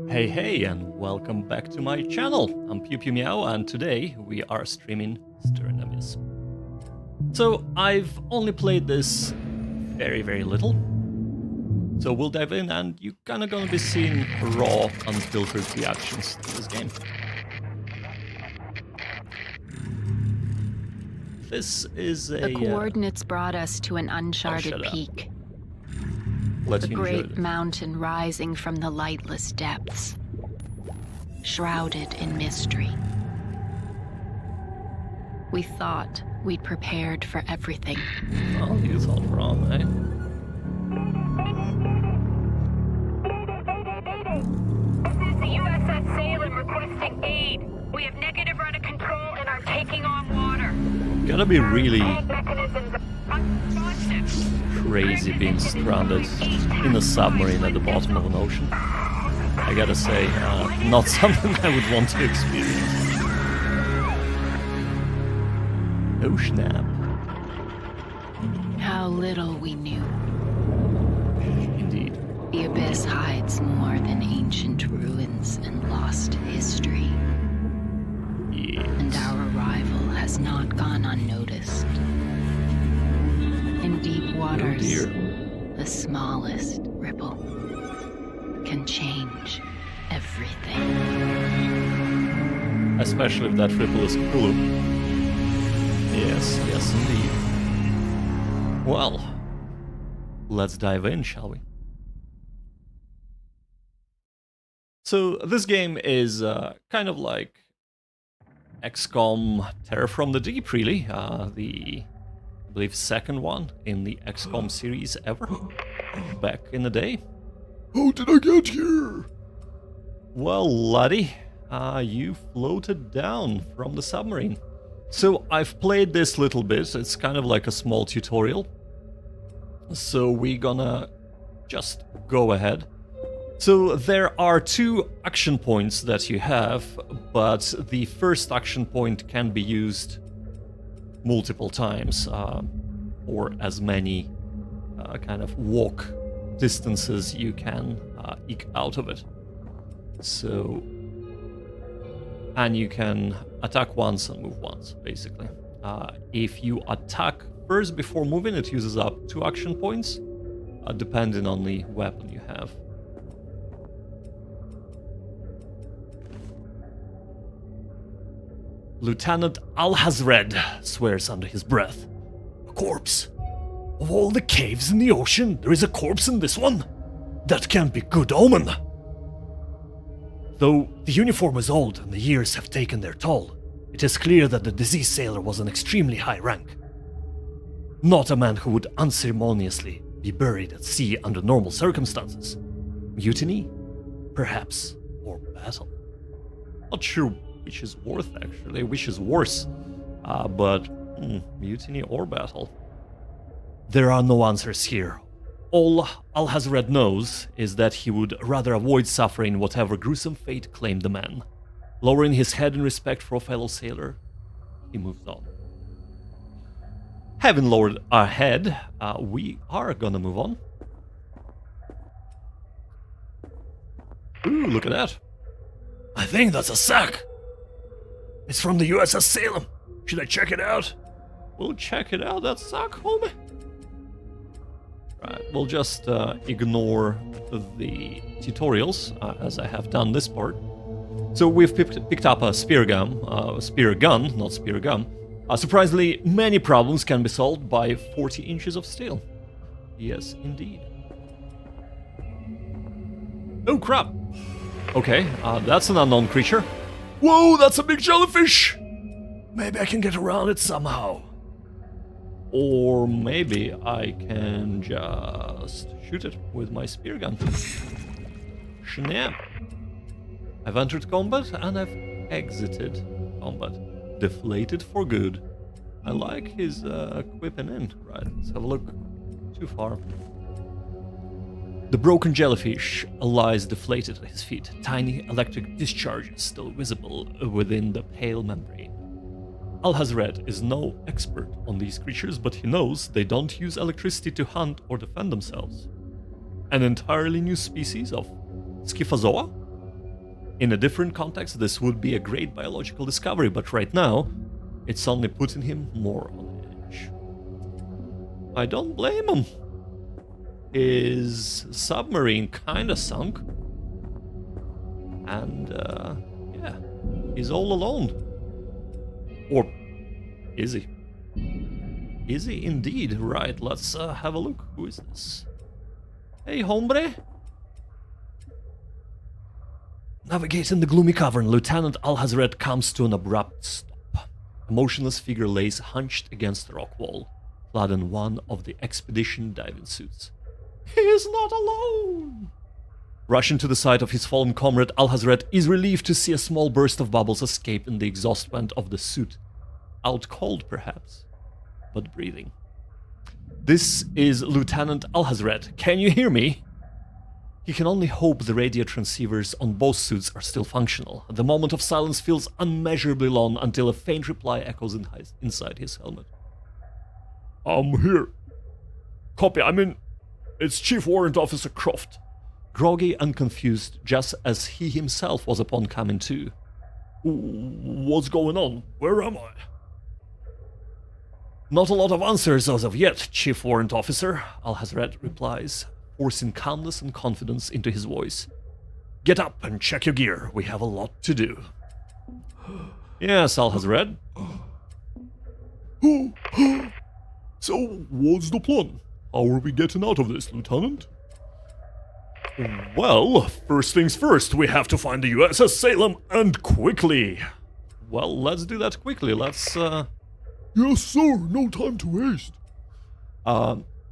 Hey, and welcome back to my channel. I'm Pew Pew Meow, and today we are streaming Stern Abyss. So, I've only played this very little. So we'll dive in, and you're kinda gonna be seeing raw, unfiltered reactions to this game. This is a... The coordinates brought us to an uncharted peak. Let A you enjoy great this. mountain rising from the lightless depths, shrouded in mystery. We thought we'd prepared for everything. Well, you thought wrong, eh? This is the USS Salem requesting aid. We have negative rudder control and are taking on water. Gotta be really Tank mechanisms are unresponsive. crazy being stranded in a submarine at the bottom of an ocean. I gotta say, not something I would want to experience. Oh snap. How little we knew. Indeed. The abyss hides more than ancient ruins and lost history. And Yes. our arrival has not gone unnoticed. In deep Oh waters, dear. the smallest ripple can change everything. Especially if that ripple is Cthulhu. Yes indeed. Well, let's dive in, shall we? So this game is kind of like XCOM Terror from the Deep, really. I believe second one in the XCOM series ever, back in the day. How did I get here? Well, laddie, you floated down from the submarine. So I've played this little bit. It's kind of like a small tutorial. So we're gonna just go ahead. So there are two action points that you have, but the first action point can be used multiple times, or as many kind of walk distances you can eke out of it. So, and you can attack once and move once, basically. If you attack first before moving, it uses up 2 action points, depending on the weapon you have. Lieutenant Al-Hazred swears under his breath. A corpse? Of all the caves in the ocean, there is a corpse in this one? That can't be good omen. Though the uniform is old and the years have taken their toll, it is clear that the deceased sailor was an extremely high rank. Not a man who would unceremoniously be buried at sea under normal circumstances. Mutiny? Perhaps. Or battle. Not sure which is worse, but mutiny or battle. There are no answers here. All Al-Hazred knows is that he would rather avoid suffering whatever gruesome fate claimed the man. Lowering his head in respect for a fellow sailor, he moves on. Having lowered our head, we are gonna move on. Ooh, look at that. I think that's a sack. It's from the USS Salem. Should I check it out? We'll check it out, that sack, homie. Right, we'll just ignore the tutorials, as I have done this part. So we've picked up a spear gun, not spear gun. Surprisingly, many problems can be solved by 40 inches of steel. Yes, indeed. Oh crap! Okay, that's an unknown creature. Whoa, that's a big jellyfish! Maybe I can get around it somehow. Or maybe I can just shoot it with my spear gun. Snap! I've entered combat and I've exited combat. Deflated for good. I like his equipping in. Right, let's have a look. Too far. The broken jellyfish lies deflated at his feet, tiny electric discharges still visible within the pale membrane. Al-Hazred is no expert on these creatures, but he knows they don't use electricity to hunt or defend themselves. An entirely new species of Scyphozoa? In a different context, this would be a great biological discovery, but right now, it's only putting him more on edge. I don't blame him. His submarine kinda sunk. And, yeah, he's all alone. Or is he? Is he indeed? Right, let's have a look. Who is this? Hey, hombre. Navigating the gloomy cavern, Lieutenant Alhazred comes to an abrupt stop. A motionless figure lays hunched against the rock wall, clad in one of the expedition diving suits. He is not alone! Rushing to the side of his fallen comrade, Alhazred is relieved to see a small burst of bubbles escape in the exhaust vent of the suit. Out cold, perhaps, but breathing. This is Lieutenant Alhazred. Can you hear me? He can only hope the radio transceivers on both suits are still functional. The moment of silence feels unmeasurably long until a faint reply echoes inside his helmet. I'm here. Copy, it's Chief Warrant Officer Croft. Groggy and confused, just as he himself was upon coming to. What's going on? Where am I? Not a lot of answers as of yet, Chief Warrant Officer, Alhazred replies, forcing calmness and confidence into his voice. Get up and check your gear. We have a lot to do. Yes, Alhazred. So, what's the plan? How are we getting out of this, Lieutenant? Well, first things first, we have to find the USS Salem, and quickly. Well, let's do that quickly. Let's, Yes, sir. No time to waste.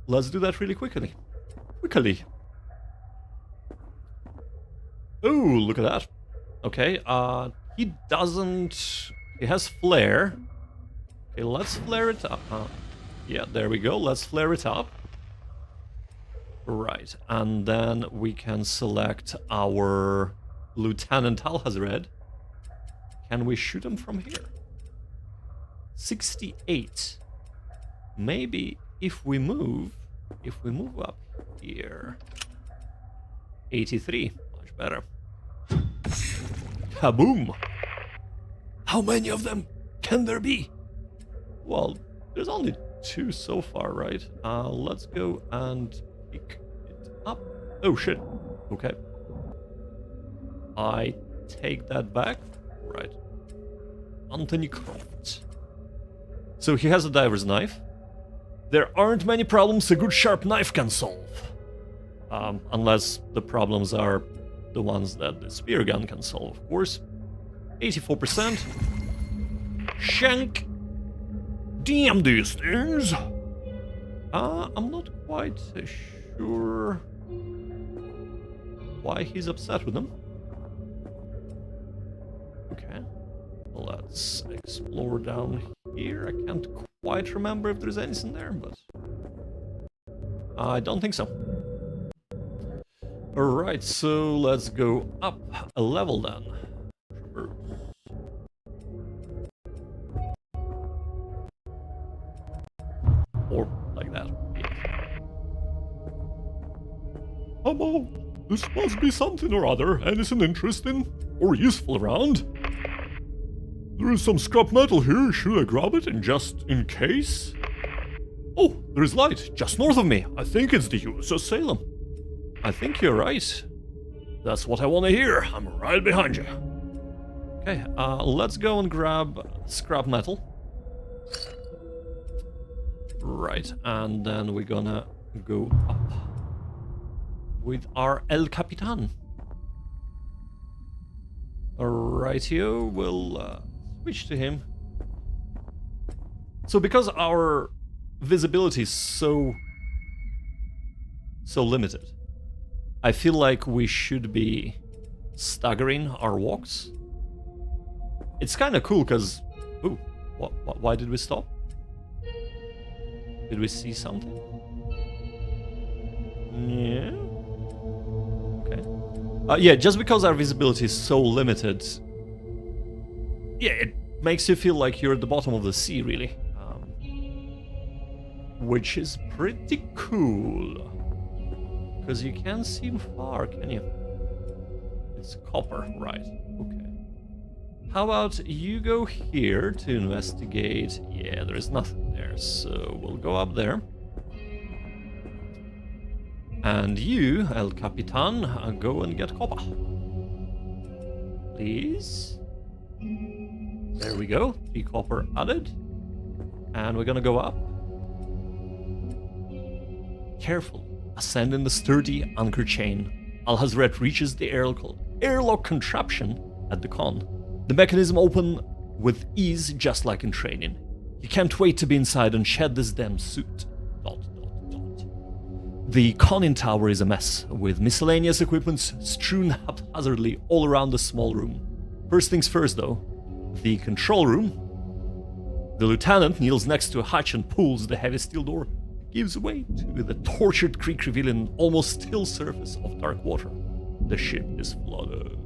Let's do that really quickly. Oh, look at that. Okay, he doesn't... He has flare. Okay, let's flare it up. Yeah, there we go. Let's flare it up. Right, and then we can select our Lieutenant Alhazred. Can we shoot him from here? 68. Maybe if we move up here. 83, much better. Kaboom! How many of them can there be? Well, there's only 2 so far, right? Let's go and pick it up. Oh shit. Okay. I take that back. Right. Anthony Croft. So he has a diver's knife. There aren't many problems a good sharp knife can solve. Unless the problems are the ones that the spear gun can solve, of course. 84%. Shank. Damn these things! I'm not quite sure why he's upset with them. Okay. Let's explore down here. I can't quite remember if there's anything there, but I don't think so. Alright, so let's go up a level then. Or like that. Hello, this must be something or other. Anything interesting or useful around? There is some scrap metal here. Should I grab it just in case? Oh, there's light just north of me. I think it's the USS Salem. I think you're right. That's what I want to hear. I'm right behind you. Okay, let's go and grab scrap metal. Right, and then we're gonna go up with our El Capitan. Rightio, we'll switch to him. So because our visibility is so limited, I feel like we should be staggering our walks. It's kind of cool because... Ooh, why did we stop? Did we see something? Yeah. Okay. Yeah, just because our visibility is so limited, yeah, it makes you feel like you're at the bottom of the sea, really. Which is pretty cool. Because you can't see far, can you? It's copper, right. Okay. How about you go here to investigate? Yeah, there is nothing there, so we'll go up there. And you, El Capitan, go and get copper. Please. There we go. 3 copper added. And we're gonna go up. Careful. Ascending the sturdy anchor chain, Al-Hazret reaches the airlock contraption at the con. The mechanism open with ease, just like in training. You can't wait to be inside and shed this damn suit. ... The conning tower is a mess, with miscellaneous equipment strewn haphazardly all around the small room. First things first, though, the control room. The lieutenant kneels next to a hatch and pulls the heavy steel door. Gives way to the tortured creak, revealing an almost still surface of dark water. The ship is flooded.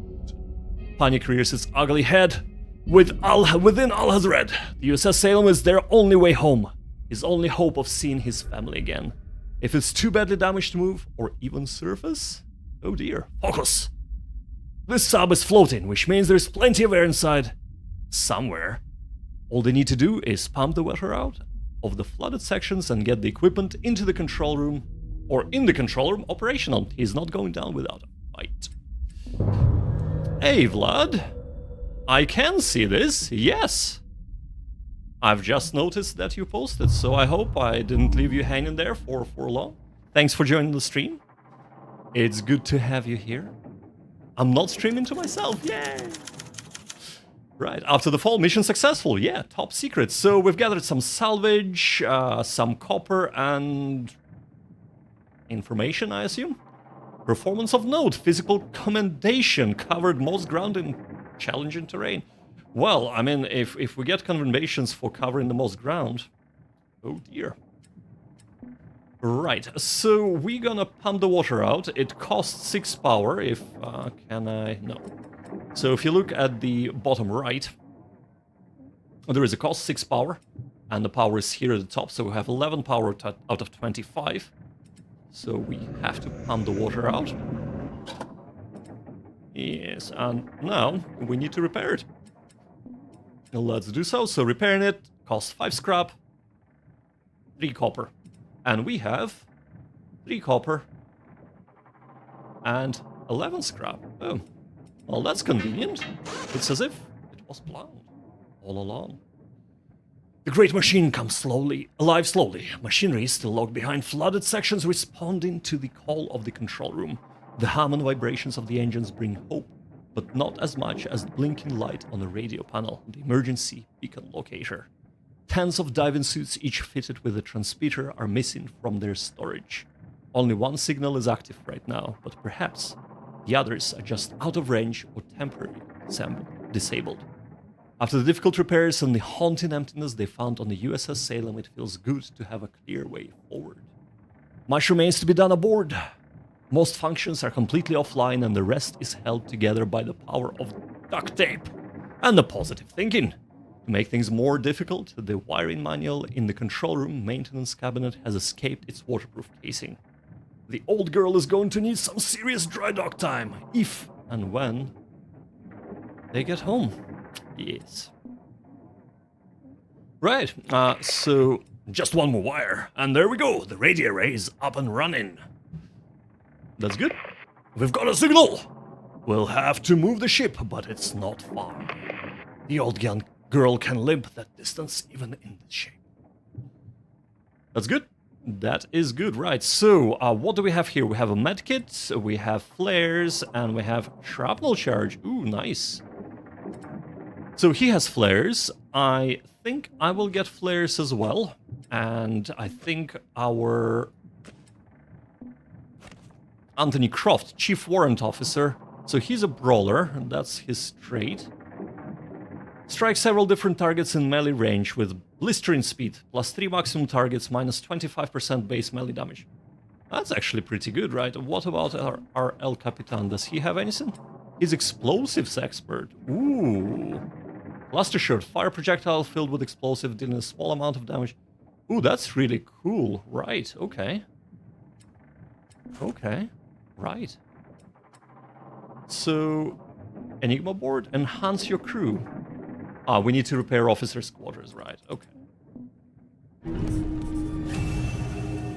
Panic rears its ugly head. Within Al-Hazred, the USS Salem is their only way home, his only hope of seeing his family again. If it's too badly damaged to move, or even surface, oh dear, focus! This sub is floating, which means there's plenty of air inside. Somewhere. All they need to do is pump the water out of the flooded sections and get the equipment into the control room, or in the control room operational. He's not going down without a fight. Hey, Vlad. I can see this, yes. I've just noticed that you posted, so I hope I didn't leave you hanging there for long. Thanks for joining the stream. It's good to have you here. I'm not streaming to myself, yay! Right, after the fall, mission successful, yeah, top secret. So we've gathered some salvage, some copper, and information, I assume? Performance of note, physical commendation, covered most ground in challenging terrain. Well, I mean, if we get commendations for covering the most ground, oh dear. Right, so we're gonna pump the water out. It costs 6 power, if, can I? No. So if you look at the bottom right, there is a cost 6 power, and the power is here at the top, so we have 11 power out of 25. So we have to pump the water out. Yes, and now we need to repair it. Let's do so. So repairing it costs 5 scrap, 3 copper. And we have 3 copper and 11 scrap. Oh, well, that's convenient. It's as if it was planned all along. The great machine comes alive slowly. Machinery is still locked behind flooded sections, responding to the call of the control room. The hum and vibrations of the engines bring hope, but not as much as the blinking light on the radio panel, the emergency beacon locator. Tens of diving suits, each fitted with a transmitter, are missing from their storage. Only one signal is active right now, but perhaps the others are just out of range or temporarily disabled. After the difficult repairs and the haunting emptiness they found on the USS Salem, it feels good to have a clear way forward. Much remains to be done aboard. Most functions are completely offline, and the rest is held together by the power of duct tape and the positive thinking. To make things more difficult, the wiring manual in the control room maintenance cabinet has escaped its waterproof casing. The old girl is going to need some serious dry dock time, if and when they get home. Yes. Right, so just one more wire, and there we go, the radio array is up and running. That's good. We've got a signal! We'll have to move the ship, but it's not far. The old girl can limp that distance even in this shape. That's good. That is good, right. So, what do we have here? We have a medkit, we have flares, and we have shrapnel charge. Ooh, nice. So he has flares. I think I will get flares as well. And I think our Anthony Croft, Chief Warrant Officer. So he's a brawler, and that's his trait. Strikes several different targets in melee range with blistering speed, plus 3 maximum targets, minus 25% base melee damage. That's actually pretty good, right? What about our El Capitan? Does he have anything? He's explosives expert. Ooh. Cluster shot, fire projectile filled with explosive, dealing a small amount of damage. Ooh, that's really cool. Right, okay. Okay, right. So, Enigma board, enhance your crew. Ah, we need to repair officers' quarters, right? Okay.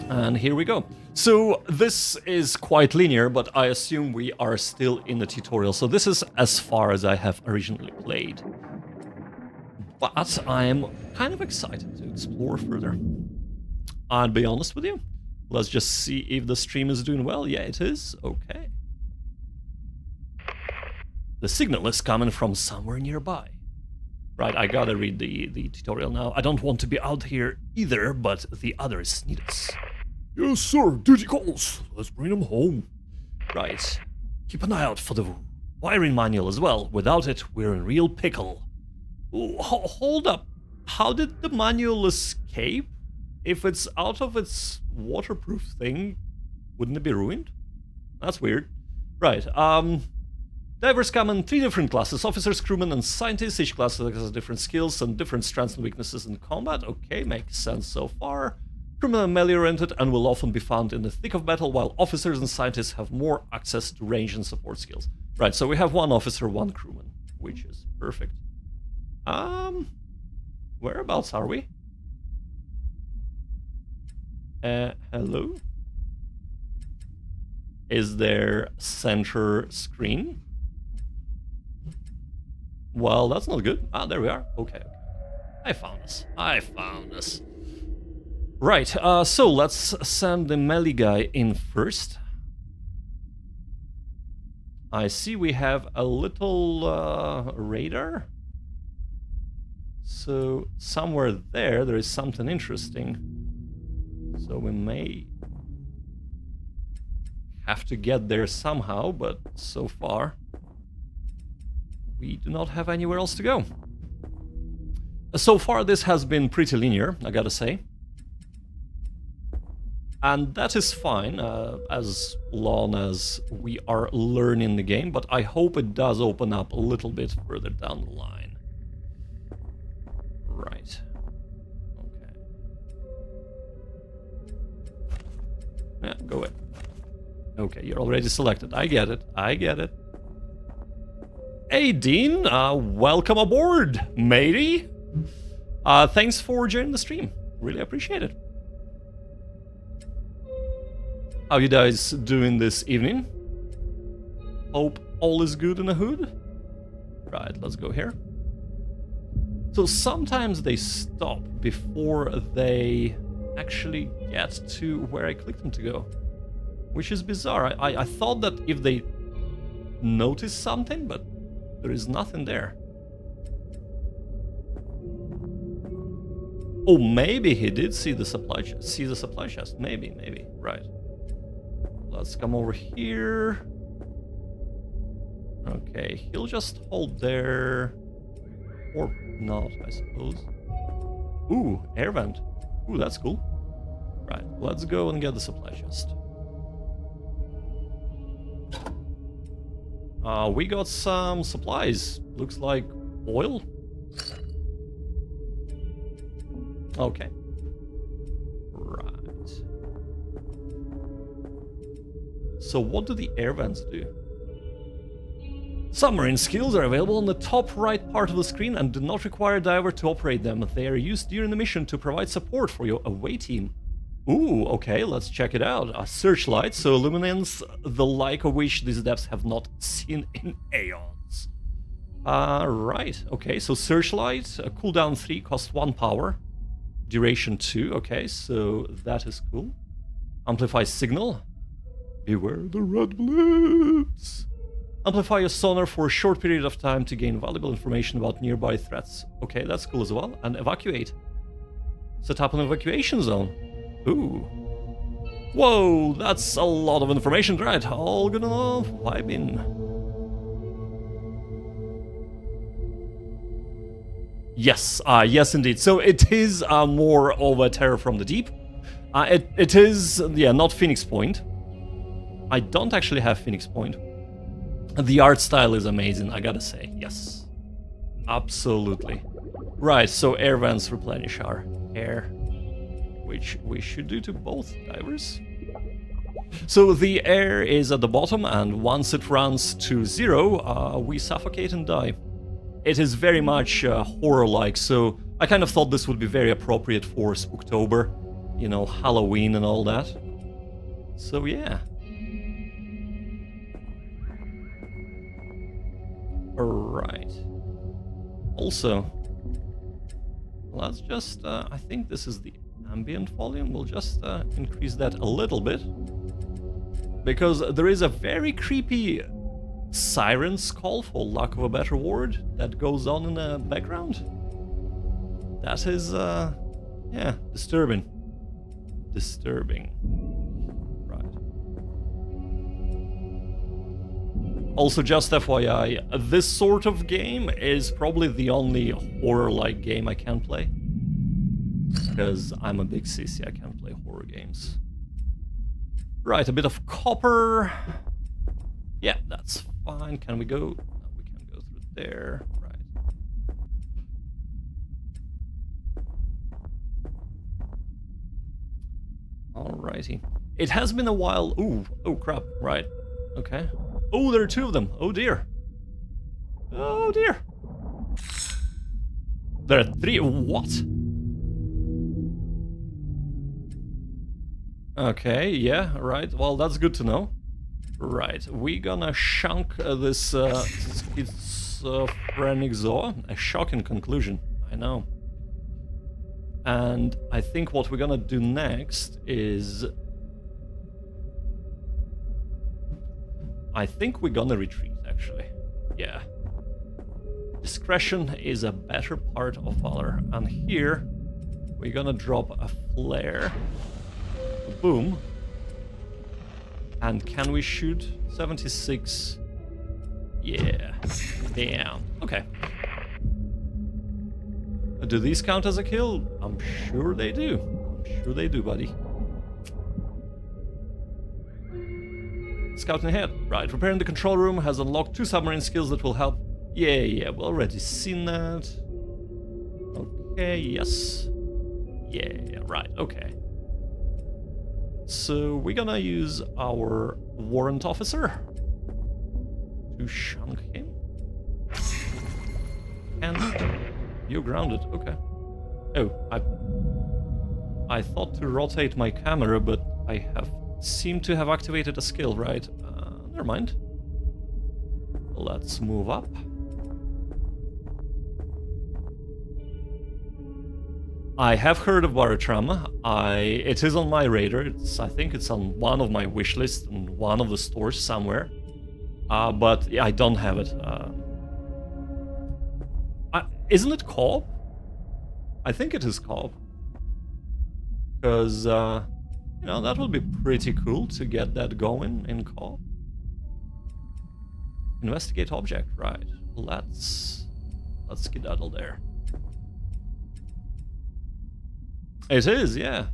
And here we go. So this is quite linear, but I assume we are still in the tutorial. So this is as far as I have originally played. But I'm kind of excited to explore further. I'll be honest with you. Let's just see if the stream is doing well. Yeah, it is. Okay. The signal is coming from somewhere nearby. Right, I gotta read the tutorial now. I don't want to be out here either, but the others need us. Yes, sir. Duty calls. Let's bring them home. Right. Keep an eye out for the wiring manual as well. Without it, we're in real pickle. Ooh, hold up. How did the manual escape? If it's out of its waterproof thing, wouldn't it be ruined? That's weird. Right, divers come in 3 different classes: officers, crewmen, and scientists. Each class has different skills and different strengths and weaknesses in combat. Okay, makes sense so far. Crewmen are melee-oriented and will often be found in the thick of battle, while officers and scientists have more access to range and support skills. Right, so we have 1 officer, 1 crewman, which is perfect. Whereabouts are we? Hello? Is there center screen? Well, that's not good. Ah, there we are. Okay. I found us. Right, so let's send the melee guy in first. I see we have a little radar. So somewhere there is something interesting. So we may have to get there somehow, but so far we do not have anywhere else to go. So far this has been pretty linear, I gotta say. And that is fine, as long as we are learning the game, but I hope it does open up a little bit further down the line. Right. Okay. Yeah, go ahead. Okay, you're already selected. I get it. Hey, Dean, welcome aboard, matey. Thanks for joining the stream. Really appreciate it. How you guys doing this evening? Hope all is good in the hood? Right, let's go here. So sometimes they stop before they actually get to where I clicked them to go, which is bizarre. I thought that if they notice something, but there is nothing there. Oh, maybe he did see the supply chest. Maybe. Right. Let's come over here. Okay, he'll just hold there. Or not, I suppose. Ooh, air vent. Ooh, that's cool. Right, let's go and get the supply chest. We got some supplies. Looks like oil. Okay. Right. So what do the air vents do? Submarine skills are available on the top right part of the screen and do not require a diver to operate them. They are used during the mission to provide support for your away team. Ooh, okay, let's check it out. A searchlight, so illuminates the like of which these depths have not seen in aeons. Right, okay, so searchlight, cooldown 3, cost 1 power. Duration 2, okay, so that is cool. Amplify signal. Beware the red blips. Amplify your sonar for a short period of time to gain valuable information about nearby threats. Okay, that's cool as well. And evacuate. Set up an evacuation zone. Ooh. Whoa, that's a lot of information. Right, all good enough. Vibe in. Yes, yes indeed. So it is more of a Terror from the Deep. It is, yeah, not Phoenix Point. I don't actually have Phoenix Point. The art style is amazing, I gotta say. Yes. Absolutely. Right, so air vents replenish our air, which we should do to both divers. So the air is at the bottom, and once it runs to 0, we suffocate and die. It is very much horror-like, so I kind of thought this would be very appropriate for Spooktober, you know, Halloween and all that. So yeah. Alright. Also, let's just, I think this is the ambient volume. We'll just increase that a little bit. Because there is a very creepy siren's call, for lack of a better word, that goes on in the background. That is, yeah, disturbing. Disturbing. Right. Also, just FYI, this sort of game is probably the only horror-like game I can play. Because I'm a big sissy, I can't play horror games. Right, a bit of copper. Yeah, that's fine. Can we go? No, we can go through there. Right. Alrighty. It has been a while. Ooh, oh crap. Right. Okay. Oh, there are 2 of them. Oh dear. Oh dear. There are 3. What? Okay, yeah, right. Well, that's good to know. Right, we're gonna shunk this schizophrenic Zoa. A shocking conclusion, I know. And I think what we're gonna do next is... I think we're gonna retreat, actually. Yeah. Discretion is a better part of valor. And here, we're gonna drop a flare. Boom. And can we shoot 76? Yeah. Damn. Okay. Do these count as a kill? I'm sure they do. I'm sure they do, buddy. Scouting ahead. Right, repairing the control room has unlocked 2 submarine skills that will help. Yeah, we've already seen that. Okay, yes. Yeah, right, okay. So we're gonna use our warrant officer to shunk him. And you're grounded, okay. Oh, I thought to rotate my camera, but I seem to have activated a skill, right? Never mind. Let's move up. I have heard of Barotrauma. It is on my radar. I think it's on one of my wish lists in one of the stores somewhere. But yeah, I don't have it. Isn't it co-op? I think it is co-op. Because, you know, that would be pretty cool to get that going in co-op. Investigate object, right. Let's skedaddle there. It is, yeah.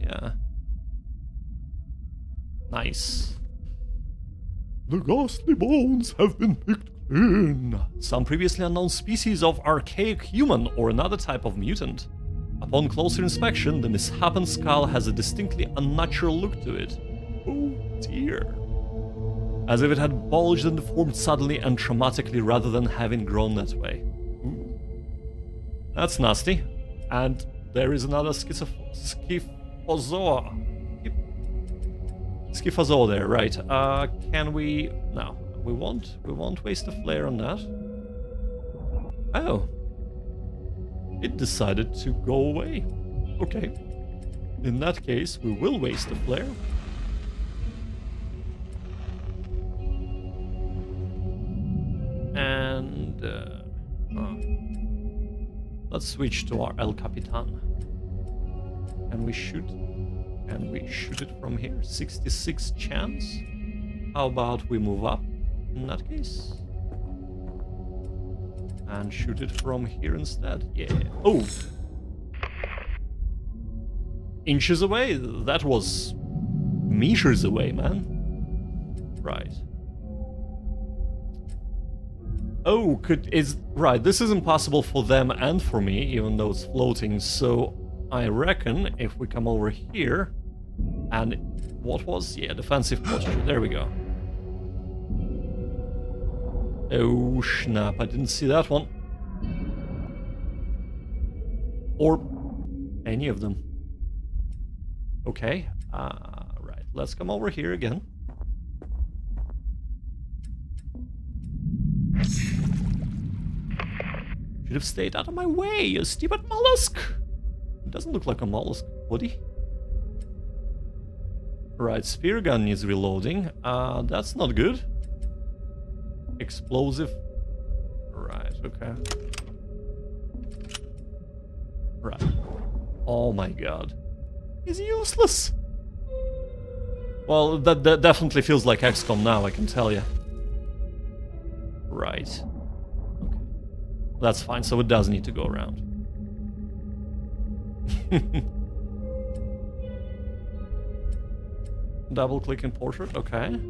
Nice. The ghastly bones have been picked clean. Some previously unknown species of archaic human or another type of mutant. Upon closer inspection, the misshapen skull has a distinctly unnatural look to it. Oh dear. As if it had bulged and deformed suddenly and traumatically rather than having grown that way. Ooh. That's nasty. And there is another Schifozoa there, right. Can we... No, we won't waste a flare on that. Oh. It decided to go away. Okay. In that case, we will waste a flare. And... let's switch to our El Capitan. Can we shoot? Can we shoot it from here? 66 chance. How about we move up in that case? And shoot it from here instead. Yeah. Oh! Inches away? That was meters away, man. Right. Oh, right, this is impossible for them and for me, even though it's floating, so I reckon if we come over here and what was? Yeah, defensive posture. There we go. Oh, snap. I didn't see that one. Or any of them. Okay. Right. Let's come over here again. Should have stayed out of my way, you stupid mollusk! It doesn't look like a mollusk, would he? Right, spear gun needs reloading. That's not good. Explosive. Right, okay. Right. Oh my god. He's useless! Well, that definitely feels like XCOM now, I can tell you. Right. Okay. That's fine, so it does need to go around. Double click in portrait, okay.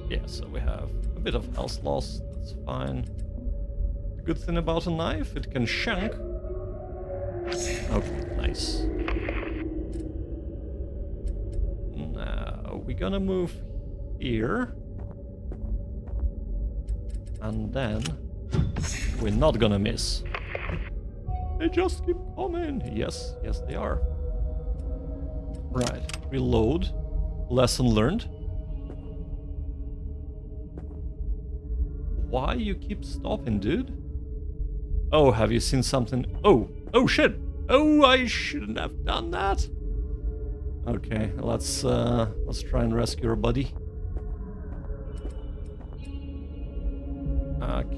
Yeah, so we have a bit of health loss, that's fine. The good thing about a knife, it can shank. Okay, nice. Now, we're gonna move here. And then, we're not gonna miss. They just keep coming. Yes, yes they are. Right, reload. Lesson learned. Why you keep stopping, dude? Oh, have you seen something? Oh, oh shit! Oh, I shouldn't have done that. Okay, let's try and rescue our buddy.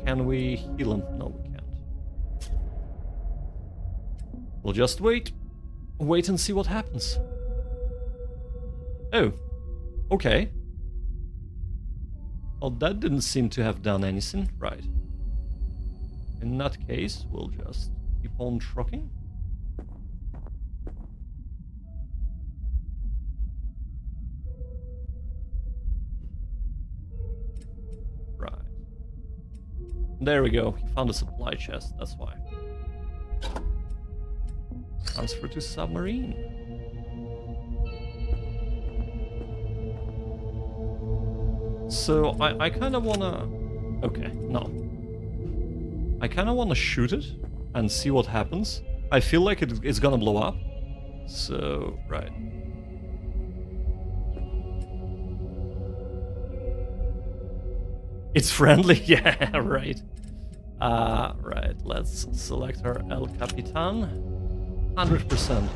Can we heal him? No, we can't. We'll just wait. Wait and see what happens. Oh, okay. Well, that didn't seem to have done anything. Right. In that case, we'll just keep on trucking. Right. There we go. He found a supply chest, that's why. Transfer to submarine. So, I kind of wanna... Okay, no. I kind of wanna shoot it and see what happens. I feel like it's gonna blow up. So, right. It's friendly? Yeah, right. Right, let's select our El Capitan. 100%.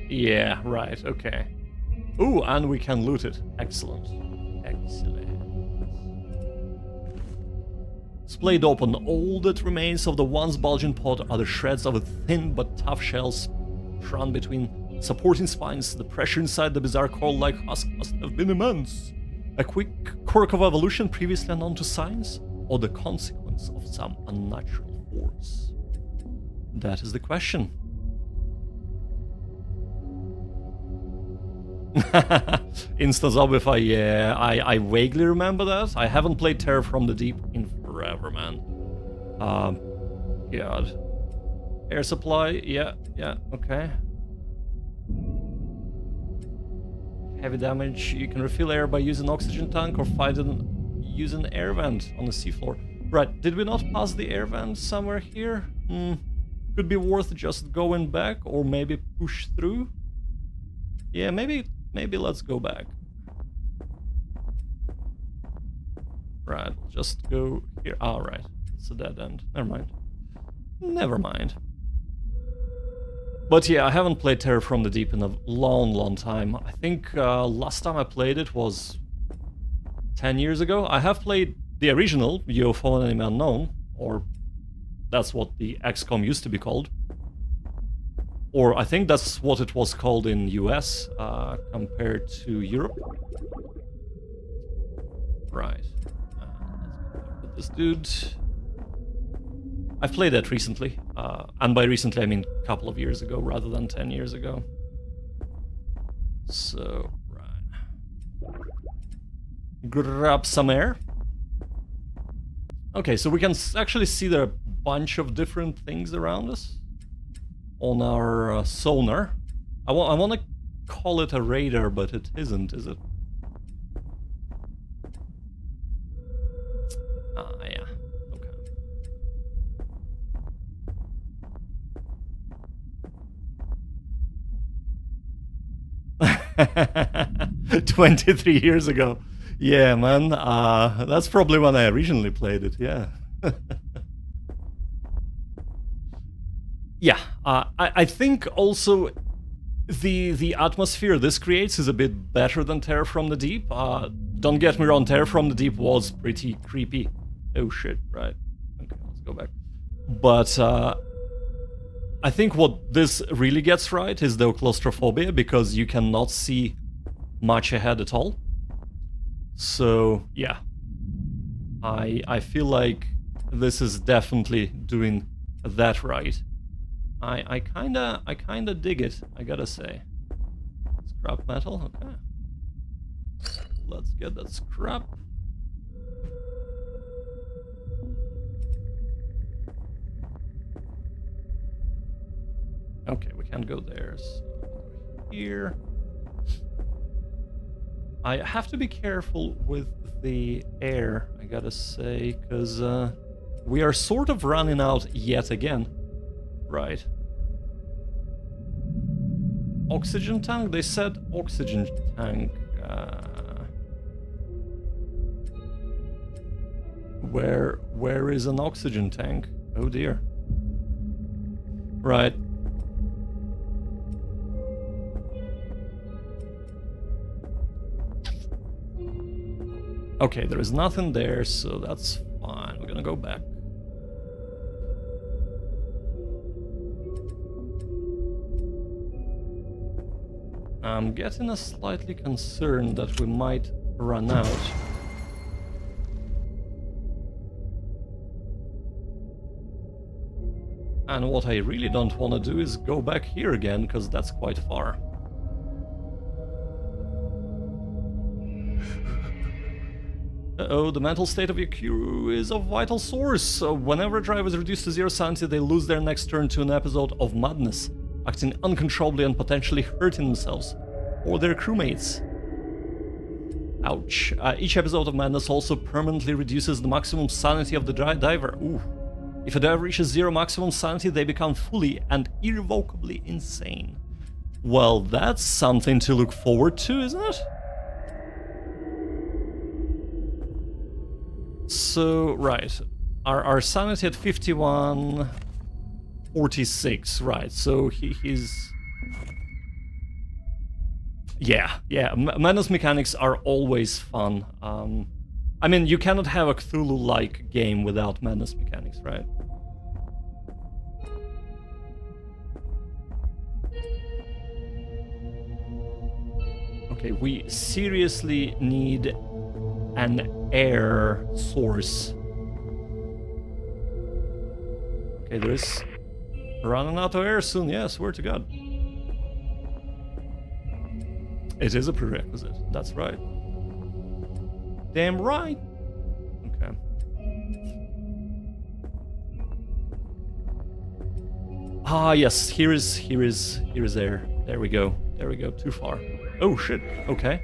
Yeah, right, okay. Ooh, and we can loot it. Excellent. Excellent. Splayed open, all that remains of the once bulging pod are the shreds of a thin but tough shell run between supporting spines. The pressure inside the bizarre coral-like husk must have been immense. A quick quirk of evolution previously unknown to science, or the consequence of some unnatural force? That is the question. Instant Zombify, yeah, I vaguely remember that. I haven't played Terror from the Deep in forever, man. God. Air supply, yeah, okay. Heavy damage, you can refill air by using oxygen tank or fight it using air vent on the seafloor. Right, did we not pass the air vent somewhere here? Could be worth just going back or maybe push through. Yeah, maybe let's go back. Right, just go here. Ah, right. It's a dead end. Never mind. But yeah, I haven't played Terror from the Deep in a long time. I think last time I played it was 10 years ago. I have played the original, UFO Enemy Unknown, or that's what the XCOM used to be called. Or I think that's what it was called in US compared to Europe. Right. Let's put this dude. I've played that recently. And by recently I mean a couple of years ago rather than 10 years ago. So, right. Grab some air. Okay, so we can actually see there are a bunch of different things around us on our sonar. I want to call it a radar, but it isn't, is it? Ah, yeah. Okay. 23 years ago. Yeah, man. That's probably when I originally played it, yeah. Yeah, I think also the atmosphere this creates is a bit better than Terror from the Deep. Don't get me wrong, Terror from the Deep was pretty creepy. Oh shit, right. Okay, let's go back. But I think what this really gets right is the claustrophobia, because you cannot see much ahead at all. So yeah, I feel like this is definitely doing that right. I kinda dig it, I gotta say. Scrap metal, okay. Let's get that scrap. Okay, we can't go there, so here. I have to be careful with the air, I gotta say, because we are sort of running out yet again. Right. Oxygen tank? They said oxygen tank. Where is an oxygen tank? Oh dear. Right. Okay, there is nothing there, so that's fine. We're gonna go back. I'm getting a slightly concerned that we might run out. And what I really don't want to do is go back here again, because that's quite far. Uh-oh, the mental state of your crew is of vital source. So whenever a driver is reduced to 0 sanity, they lose their next turn to an episode of madness, acting uncontrollably and potentially hurting themselves or their crewmates. Ouch. Each episode of madness also permanently reduces the maximum sanity of the diver. Ooh. If a diver reaches 0 maximum sanity, they become fully and irrevocably insane. Well, that's something to look forward to, isn't it? So, right. Our sanity at 51.46, right. So he's... Yeah. Madness mechanics are always fun. I mean, you cannot have a Cthulhu-like game without madness mechanics, right? Okay, we seriously need an air source. Okay, there is running out of air soon, yeah, swear to God. It is a prerequisite, that's right. Damn right. Okay. Ah, yes, here is air. There we go, too far. Oh shit, okay.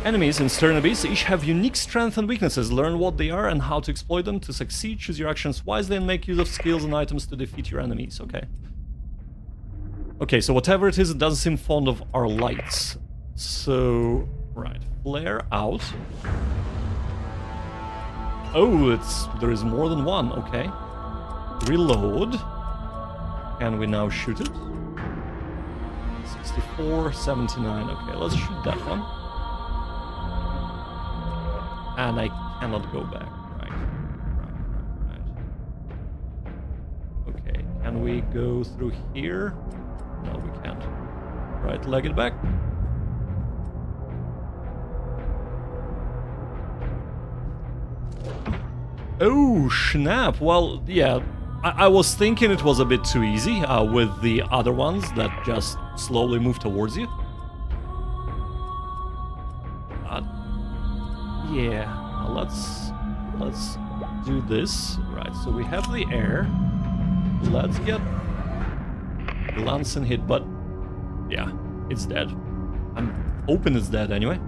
Enemies in Stern Abyss each have unique strengths and weaknesses. Learn what they are and how to exploit them to succeed. Choose your actions wisely and make use of skills and items to defeat your enemies. Okay. Okay, so whatever it is, it doesn't seem fond of our lights. So, right, flare out. Oh, there is more than one, okay. Reload. Can we now shoot it? 64, 79, okay, let's shoot that one. And I cannot go back, right. Okay, can we go through here? No, we can't. Right, leg it back. Oh, snap. Well, yeah, I was thinking it was a bit too easy with the other ones that just slowly move towards you. Yeah, let's do this. Right, so we have the air. Let's get glance and hit, but yeah, it's dead. I'm hoping it's dead anyway.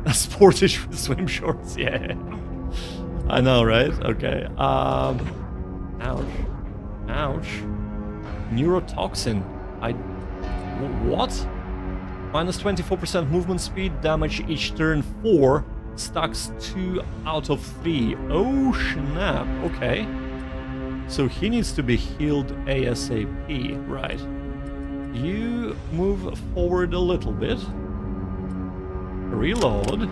Sportish swim shorts, yeah. I know, right? Okay. Ouch. Ouch. Neurotoxin. What? Minus 24% movement speed, damage each turn 4, stacks 2 out of 3. Oh snap, okay. So he needs to be healed ASAP, right. You move forward a little bit. Reload.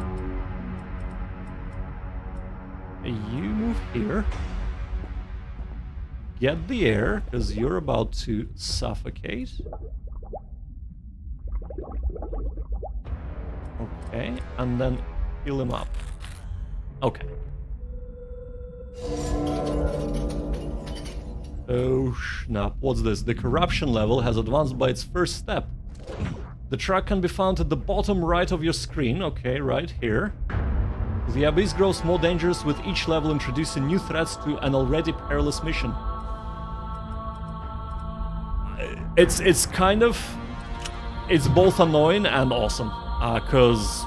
You move here. Get the air, because you're about to suffocate. Okay, and then heal him up. Okay. Oh snap, what's this? The corruption level has advanced by its first step. The track can be found at the bottom right of your screen. Okay, right here. The abyss grows more dangerous with each level, introducing new threats to an already perilous mission. It's kind of... It's both annoying and awesome. Because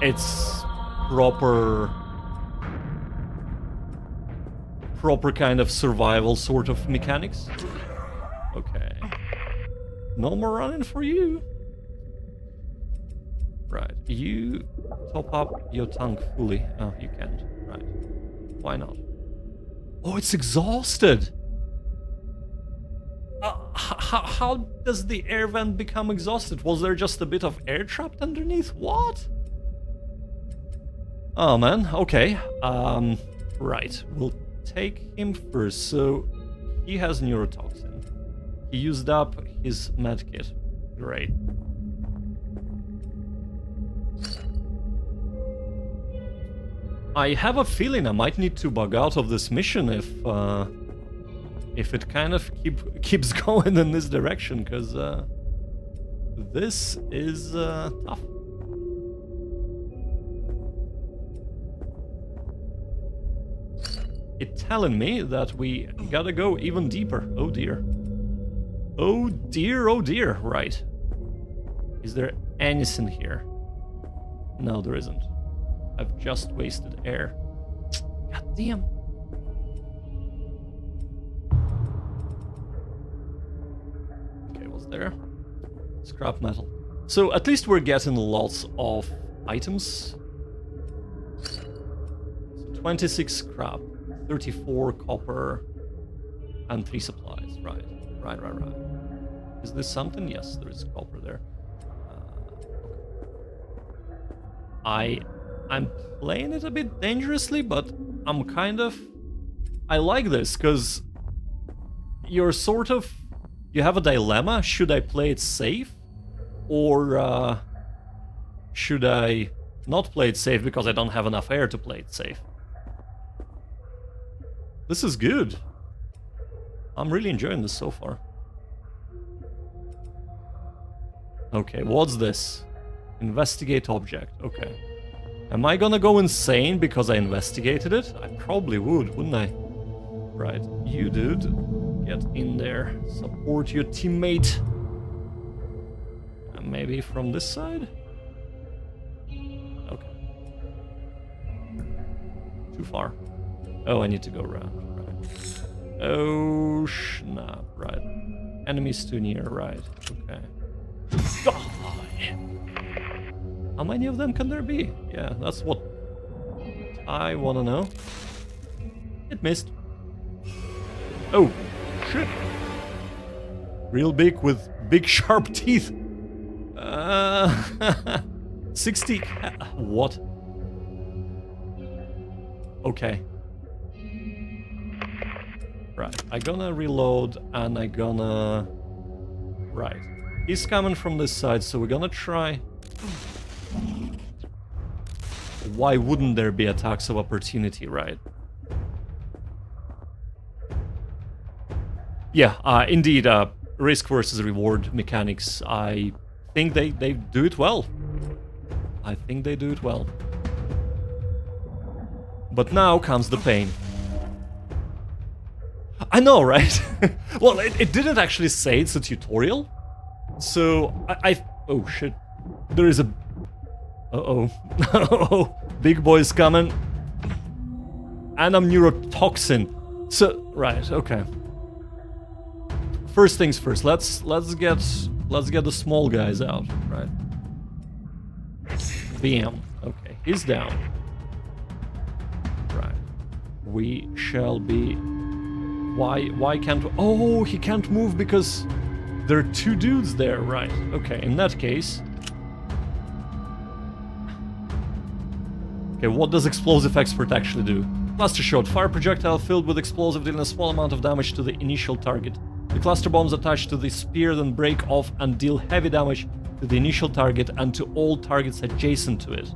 it's proper kind of survival sort of mechanics. Okay. No more running for you. Right, you top up your tank fully. Oh, you can't. Right. Why not? Oh, it's exhausted! How does the air vent become exhausted? Was there just a bit of air trapped underneath? What? Oh man, okay. Right, we'll take him first. So, he has neurotoxin. He used up his medkit. Great. I have a feeling I might need to bug out of this mission if it kind of keeps going in this direction, because this is tough. It's telling me that we gotta go even deeper. Oh dear. Oh dear, oh dear. Right. Is there anything here? No, there isn't. I've just wasted air. God damn. Okay, what's there? Scrap metal. So at least we're getting lots of items. So 26 scrap, 34 copper, and 3 supplies. Right. Is this something? Yes, there is copper there. Okay. I'm playing it a bit dangerously, but I'm kind of... I like this, because you're sort of... You have a dilemma. Should I play it safe? Or should I not play it safe because I don't have enough air to play it safe? This is good. I'm really enjoying this so far. Okay, what's this? Investigate object. Okay. Am I gonna go insane because I investigated it? I probably would, wouldn't I? Right, you dude, get in there. Support your teammate. And maybe from this side? Okay. Too far. Oh, I need to go around. Right. Oh, snap. Right. Enemies too near. Right. Okay. Die! How many of them can there be? Yeah, that's what I want to know. It missed. Oh, shit. Real big with big sharp teeth. 60... What? Okay. Right, I gonna reload and I gonna... Right. He's coming from this side, so we're gonna try... Why wouldn't there be attacks of opportunity, right? Yeah, indeed, risk versus reward mechanics. I think they do it well. I think they do it well. But now comes the pain. I know, right? Well, it didn't actually say it's a tutorial. So, oh shit. There is a... Uh-oh. Uh-oh. Big boy's coming. And I'm neurotoxin. So, right, okay. First things first, let's get the small guys out, right? Bam. Okay, he's down. Right. We shall be... Why can't... Oh, he can't move because there are two dudes there, right. Okay, in that case... Okay, what does Explosive Expert actually do? Cluster shot. Fire projectile filled with explosive dealing a small amount of damage to the initial target. The cluster bombs attached to the spear then break off and deal heavy damage to the initial target and to all targets adjacent to it.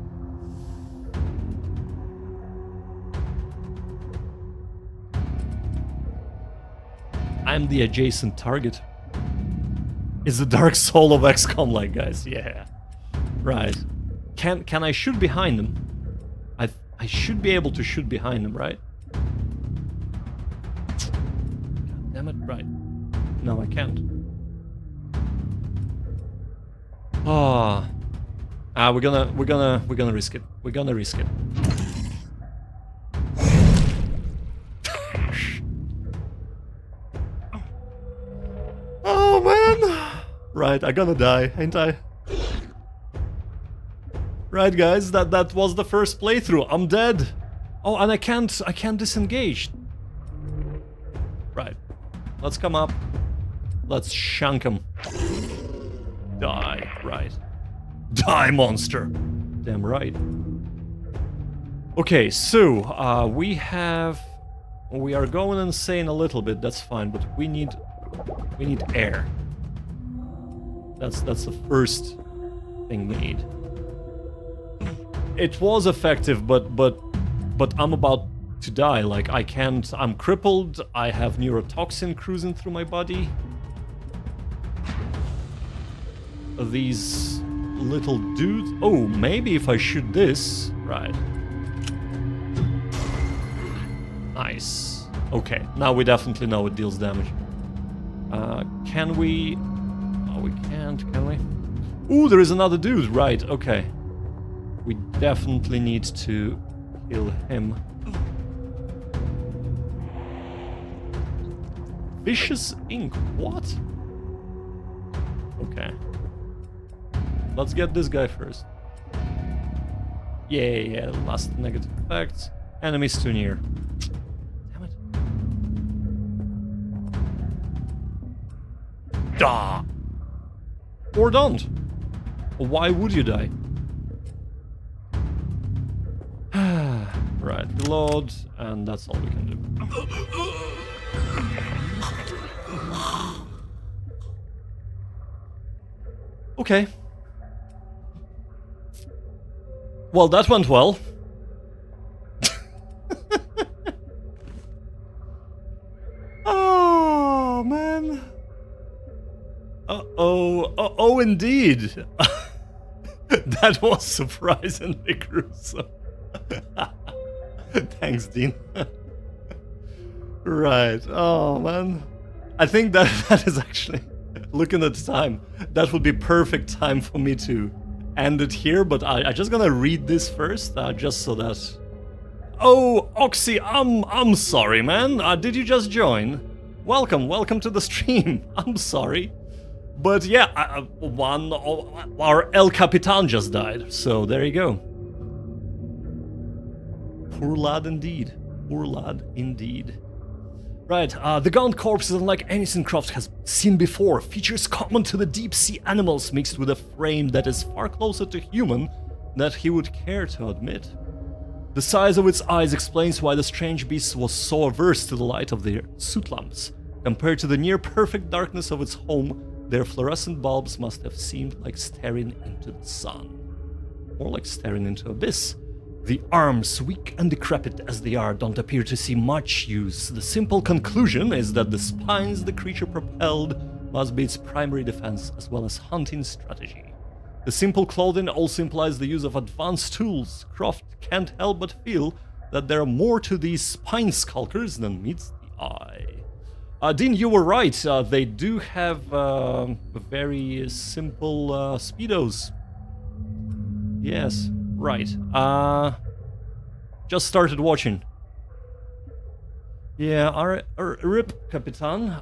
I'm the adjacent target. It's the dark soul of XCOM, like, guys. Yeah. Right. Can I shoot behind them? I should be able to shoot behind them, right? God damn it, right. No, I can't. Oh. We're gonna risk it. We're gonna risk it. Oh man! Right, I'm gonna die, ain't I? Right, guys, that was the first playthrough. I'm dead. Oh, and I can't disengage. Right. Let's come up. Let's shunk him. Die. Right. Die, monster. Damn right. Okay, so we are going insane a little bit. That's fine, but we need air. That's the first thing we need. It was effective, but I'm about to die. Like, I can't... I'm crippled, I have neurotoxin cruising through my body. These little dudes... Oh, maybe if I shoot this... Right. Nice. Okay, now we definitely know it deals damage. Can we... Oh, we can't, can we? Ooh, there is another dude, right, okay. We definitely need to kill him. Vicious ink, what? Okay. Let's get this guy first. Yeah, last negative effects. Enemies too near. Damn it. Da! Or don't. Why would you die? Right, reload, and that's all we can do. Okay. Well, that went well. Oh, man. Uh-oh, indeed. That was surprisingly gruesome. Thanks, Dean. Right. Oh, man. I think that is actually, looking at the time, that would be perfect time for me to end it here, but I'm just gonna read this first, just so that... Oh, Oxy, I'm sorry, man. Did you just join? Welcome to the stream. I'm sorry. But yeah, our El Capitan just died, so there you go. Poor lad indeed. Poor lad indeed. Right, the gaunt corpse is unlike anything Croft has seen before. Features common to the deep-sea animals mixed with a frame that is far closer to human than he would care to admit. The size of its eyes explains why the strange beast was so averse to the light of their soot lamps. Compared to the near-perfect darkness of its home, their fluorescent bulbs must have seemed like staring into the sun. More like staring into abyss. The arms, weak and decrepit as they are, don't appear to see much use. The simple conclusion is that the spines the creature propelled must be its primary defense as well as hunting strategy. The simple clothing also implies the use of advanced tools. Croft can't help but feel that there are more to these spine skulkers than meets the eye. Dean, you were right. They do have very simple speedos. Yes, right. Just started watching. Yeah, RIP, Capitan.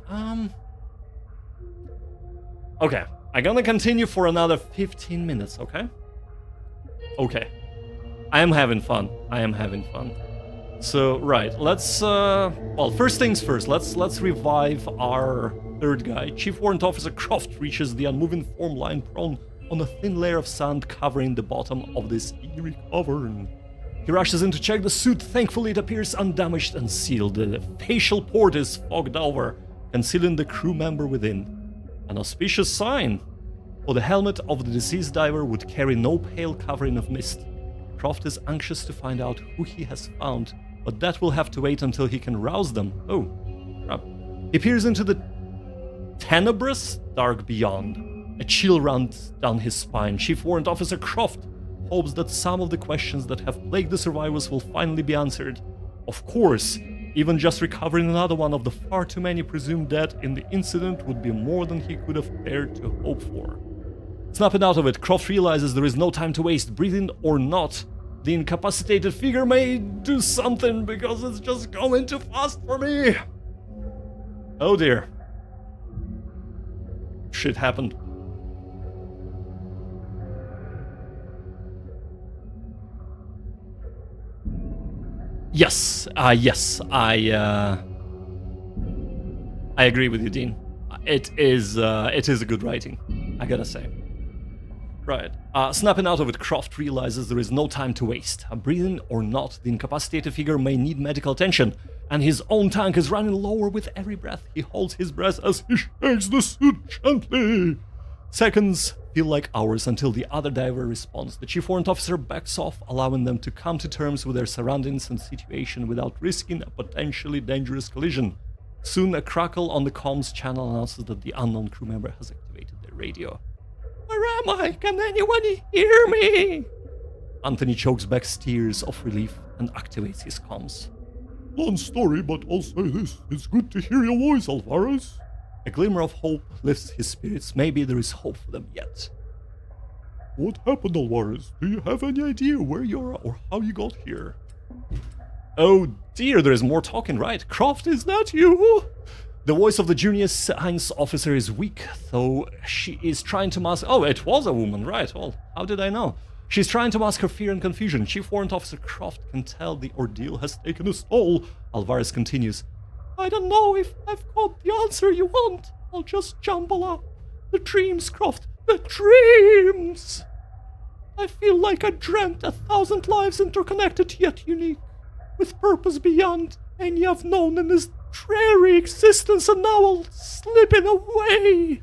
Okay, I'm gonna continue for another 15 minutes, okay? Okay. I am having fun. So, right, let's, well, first things first, let's revive our third guy. Chief Warrant Officer Croft reaches the unmoving form lying prone on a thin layer of sand covering the bottom of this eerie cavern. He rushes in to check the suit. Thankfully, it appears undamaged and sealed. The facial port is fogged over, concealing the crew member within. An auspicious sign, for the helmet of the deceased diver would carry no pale covering of mist. Croft is anxious to find out who he has found, but that will have to wait until he can rouse them. Oh, crap. He peers into the tenebrous dark beyond. A chill runs down his spine. Chief Warrant Officer Croft hopes that some of the questions that have plagued the survivors will finally be answered. Of course, even just recovering another one of the far too many presumed dead in the incident would be more than he could have dared to hope for. Snapping out of it, Croft realizes there is no time to waste. Breathing or not, the incapacitated figure may do something because it's just going too fast for me. Oh dear. Shit happened. Yes, I agree with you, Dean. It is a good writing, I gotta say. Right. Snapping out of it, Croft realizes there is no time to waste. Breathing or not, the incapacitated figure may need medical attention, and his own tank is running lower with every breath. He holds his breath as he shakes the suit gently. Seconds feel like hours until the other diver responds. The Chief Warrant Officer backs off, allowing them to come to terms with their surroundings and situation without risking a potentially dangerous collision. Soon, a crackle on the comms channel announces that the unknown crew member has activated their radio. Where am I? Can anyone hear me? Anthony chokes back tears of relief and activates his comms. Long story, but I'll say this. It's good to hear your voice, Alvarez. A glimmer of hope lifts his spirits. Maybe there is hope for them yet. What happened, Alvarez? Do you have any idea where you are or how you got here? Oh dear, there is more talking, right? Croft, is that you? The voice of the junior science officer is weak, though she is trying to mask... Oh, it was a woman, right? Well, how did I know? She's trying to mask her fear and confusion. Chief Warrant Officer Croft can tell the ordeal has taken its toll. Alvarez continues. I don't know if I've got the answer you want. I'll just jumble up. The dreams, Croft. The dreams! I feel like I dreamt 1,000 lives interconnected yet unique, with purpose beyond any I've known in this dreary existence, and now I'll slipping away.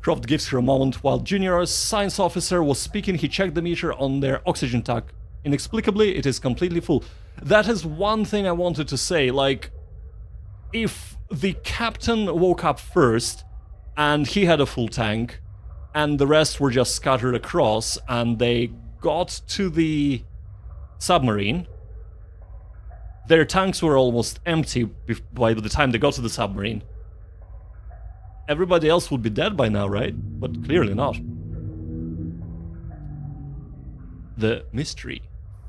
Croft gives her a moment. While Junior Science Officer was speaking, he checked the meter on their oxygen tank. Inexplicably, it is completely full. That is one thing I wanted to say, like... If the captain woke up first, and he had a full tank, and the rest were just scattered across, and they got to the submarine, their tanks were almost empty by the time they got to the submarine. Everybody else would be dead by now, right? But clearly not. The mystery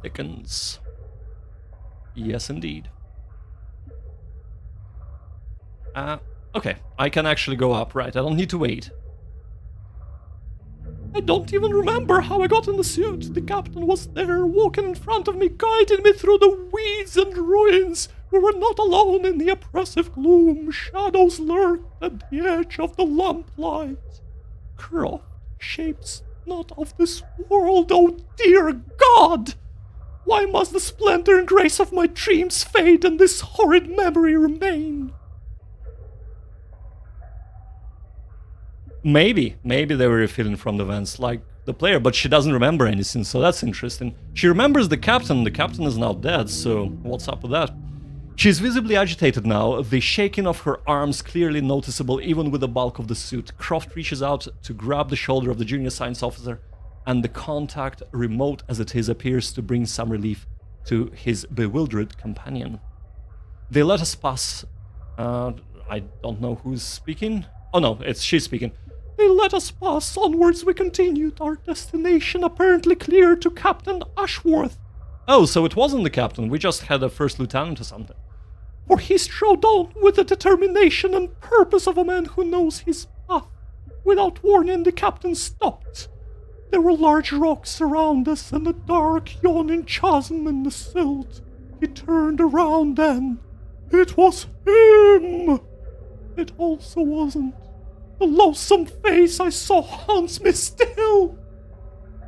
thickens. Yes, indeed. Okay, I can actually go up, right? I don't need to wait. I don't even remember how I got in the suit. The captain was there, walking in front of me, guiding me through the weeds and ruins. We were not alone in the oppressive gloom. Shadows lurked at the edge of the lamplight. Croft, shapes not of this world, oh dear God! Why must the splendor and grace of my dreams fade and this horrid memory remain? Maybe they were feeling from the vents like the player, but she doesn't remember anything, so that's interesting. She remembers the captain is now dead, so what's up with that? She's visibly agitated now, the shaking of her arms clearly noticeable even with the bulk of the suit. Croft reaches out to grab the shoulder of the junior science officer, and the contact, remote as it is, appears to bring some relief to his bewildered companion. They let us pass. I I don't know who's speaking. Oh no, she's speaking. They let us pass. Onwards we continued. Our destination apparently clear to Captain Ashworth. Oh, so it wasn't the captain. We just had a first lieutenant or something. For he strode on with the determination and purpose of a man who knows his path. Without warning, the captain stopped. There were large rocks around us and a dark, yawning chasm in the silt. He turned around then. It was him! It also wasn't. The loathsome face I saw haunts me still,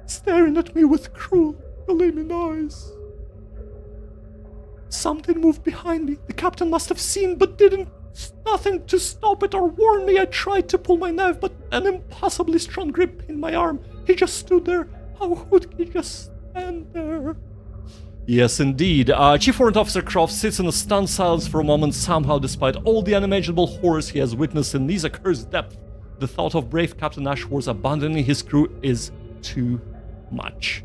staring at me with cruel, gleaming eyes. Something moved behind me. The captain must have seen, but didn't. Nothing to stop it or warn me. I tried to pull my knife, but an impossibly strong grip pinned my arm. He just stood there. How would he just stand there? Yes, indeed. Chief Warrant Officer Croft sits in a stunned silence for a moment. Somehow, despite all the unimaginable horrors he has witnessed in these accursed depths, the thought of brave Captain Ashworth abandoning his crew is too much.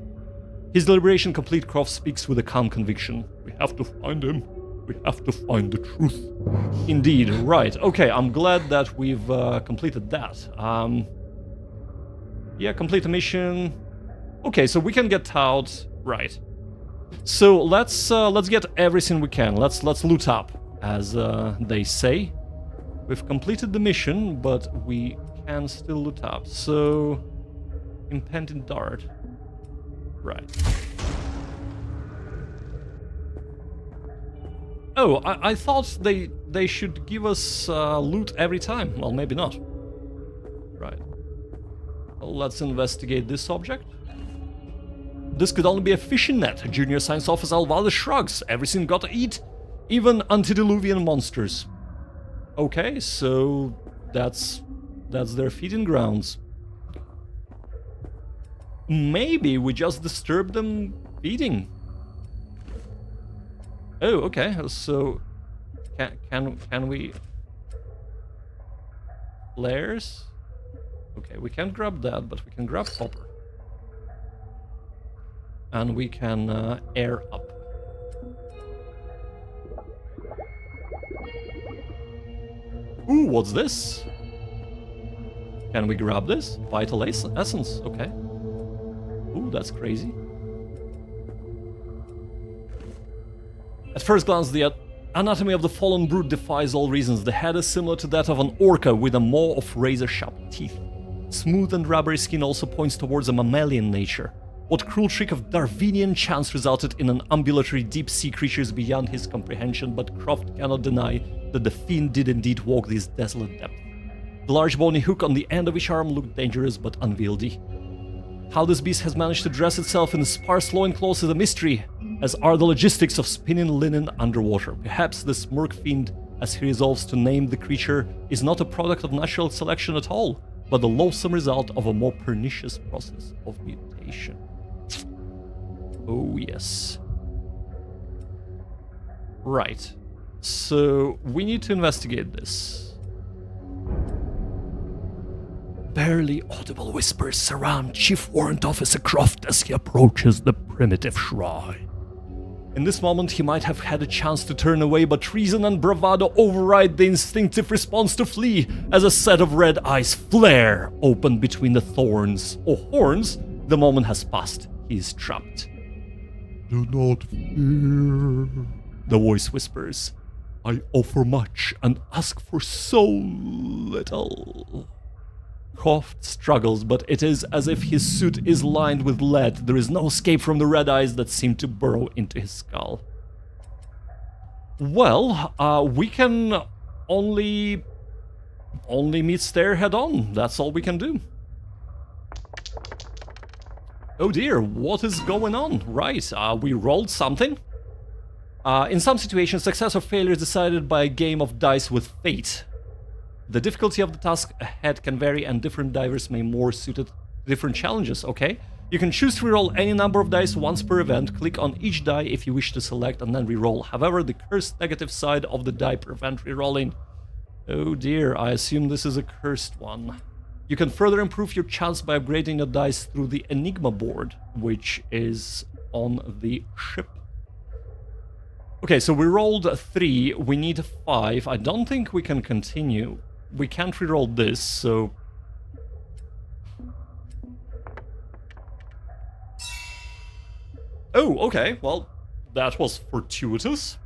His deliberation complete, Croft speaks with a calm conviction. We have to find him. We have to find the truth. Indeed, right. Okay, I'm glad that we've completed that. Yeah, complete the mission. Okay, so we can get out. Right. So let's get everything we can. Let's loot up, as they say. We've completed the mission, but we can still loot up. So, impending dart. Right. Oh, I thought they should give us loot every time. Well, maybe not. Right. Well, let's investigate this object. This could only be a fishing net. Junior Science Officer Alvarez shrugs. Everything got to eat, even antediluvian monsters. Okay, so that's their feeding grounds. Maybe we just disturb them feeding. Oh, okay. So can we flares? Okay, we can't grab that, but we can grab copper. And we can air up. Ooh, what's this? Can we grab this? Vital essence, okay. Ooh, that's crazy. At first glance, the anatomy of the fallen brute defies all reasons. The head is similar to that of an orca with a maw of razor-sharp teeth. Smooth and rubbery skin also points towards a mammalian nature. What cruel trick of Darwinian chance resulted in an ambulatory deep-sea creature is beyond his comprehension, but Croft cannot deny that the fiend did indeed walk this desolate depth. The large bony hook on the end of each arm looked dangerous but unwieldy. How this beast has managed to dress itself in sparse loincloths is a mystery, as are the logistics of spinning linen underwater. Perhaps this merc fiend, as he resolves to name the creature, is not a product of natural selection at all, but the loathsome result of a more pernicious process of mutation. Oh yes. Right. So we need to investigate this. Barely audible whispers surround Chief Warrant Officer Croft as he approaches the primitive shrine. In this moment he might have had a chance to turn away, but reason and bravado override the instinctive response to flee as a set of red eyes flare open between the thorns or horns. The moment has passed. He is trapped. Do not fear, the voice whispers. I offer much and ask for so little. Croft struggles, but it is as if his suit is lined with lead. There is no escape from the red eyes that seem to burrow into his skull. Well, we can only meet stare head on. That's all we can do. Oh dear, what is going on? Right, we rolled something. In some situations, success or failure is decided by a game of dice with fate. The difficulty of the task ahead can vary, and different divers may more suited different challenges, okay? You can choose to reroll any number of dice once per event. Click on each die if you wish to select and then reroll. However, the cursed negative side of the die prevent rerolling. Oh dear, I assume this is a cursed one. You can further improve your chance by upgrading your dice through the Enigma board, which is on the ship. Okay, so we rolled 3, we need 5. I don't think we can continue. We can't reroll this, so... Oh, okay, well, that was fortuitous.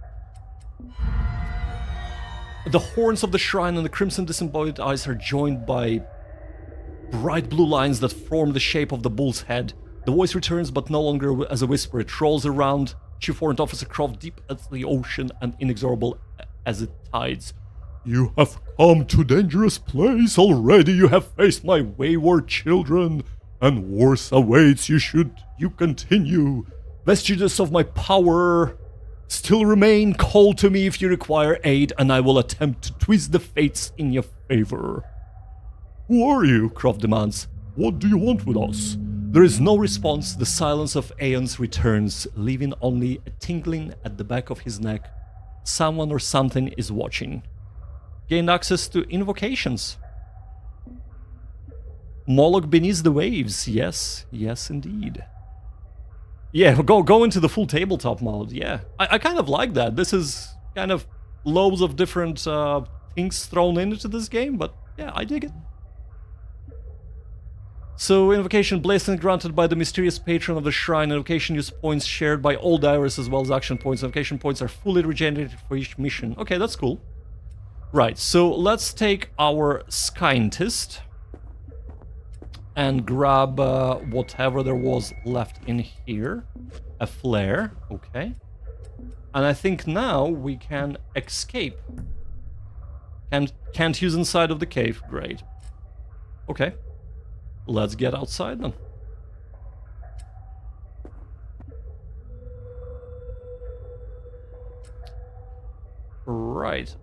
The horns of the shrine and the crimson disembodied eyes are joined by bright blue lines that form the shape of the bull's head. The voice returns, but no longer as a whisper. It rolls around Chief Warrant Officer Croft deep as the ocean and inexorable as it tides. You have come to dangerous place already. You have faced my wayward children, and worse awaits you should you continue. Vestiges of my power still remain. Call to me if you require aid, and I will attempt to twist the fates in your favor. Who are you? Croft demands. What do you want with us? There is no response. The silence of aeons returns, leaving only a tingling at the back of his neck. Someone or something is watching. Gained access to invocations. Moloch beneath the waves. Yes, yes indeed. Yeah, go into the full tabletop mode. Yeah, I kind of like that. This is kind of loads of different things thrown into this game, but yeah, I dig it. So, invocation blessing granted by the mysterious patron of the shrine. Invocation use points shared by all divers as well as action points. Invocation points are fully regenerated for each mission. Okay, that's cool. Right, so let's take our scientist and grab whatever there was left in here. A flare, okay. And I think now we can escape. Can't use inside of the cave, great. Okay. Let's get outside then. Right.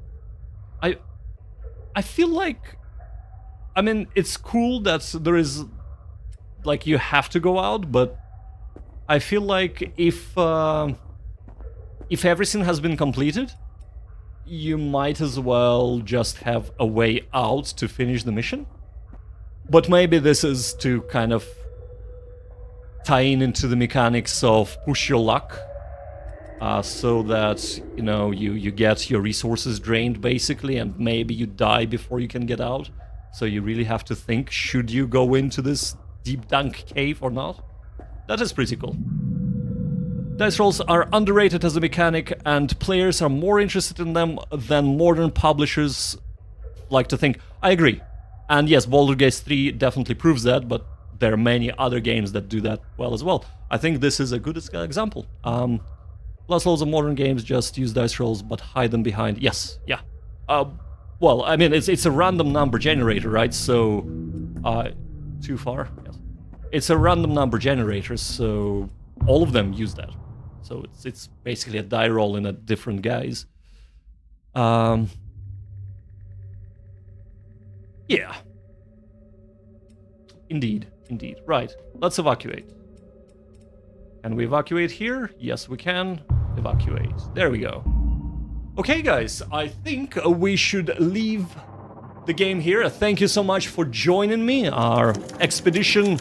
I feel like... I mean, it's cool that there is... Like, you have to go out, but... I feel like if everything has been completed, you might as well just have a way out to finish the mission. But maybe this is to kind of tie into the mechanics of push your luck, so that, you know, you get your resources drained basically, and maybe you die before you can get out. So you really have to think, should you go into this deep dank cave or not? That is pretty cool. Dice rolls are underrated as a mechanic, and players are more interested in them than modern publishers like to think. I agree. And yes, Baldur's Gate 3 definitely proves that, but there are many other games that do that well as well. I think this is a good example. Plus loads of modern games just use dice rolls, but hide them behind... Yes, yeah. Well, I mean, it's a random number generator, right? So... too far? Yes. It's a random number generator, so all of them use that. So it's basically a die roll in a different guise. Yeah. Indeed. Right, let's evacuate. Can we evacuate here? Yes, we can. Evacuate. There we go. Okay, guys, I think we should leave the game here. Thank you so much for joining me. Our expedition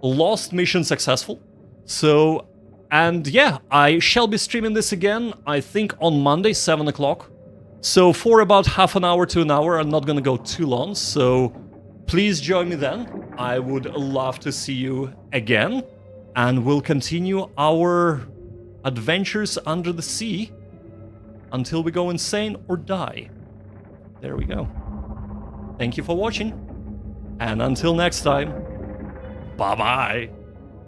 lost, mission successful. So, and yeah, I shall be streaming this again, I think on Monday, 7 o'clock. So for about half an hour to an hour, I'm not gonna go too long, so please join me then. I would love to see you again, and we'll continue our adventures under the sea until we go insane or die. There we go. Thank you for watching, and until next time, bye-bye.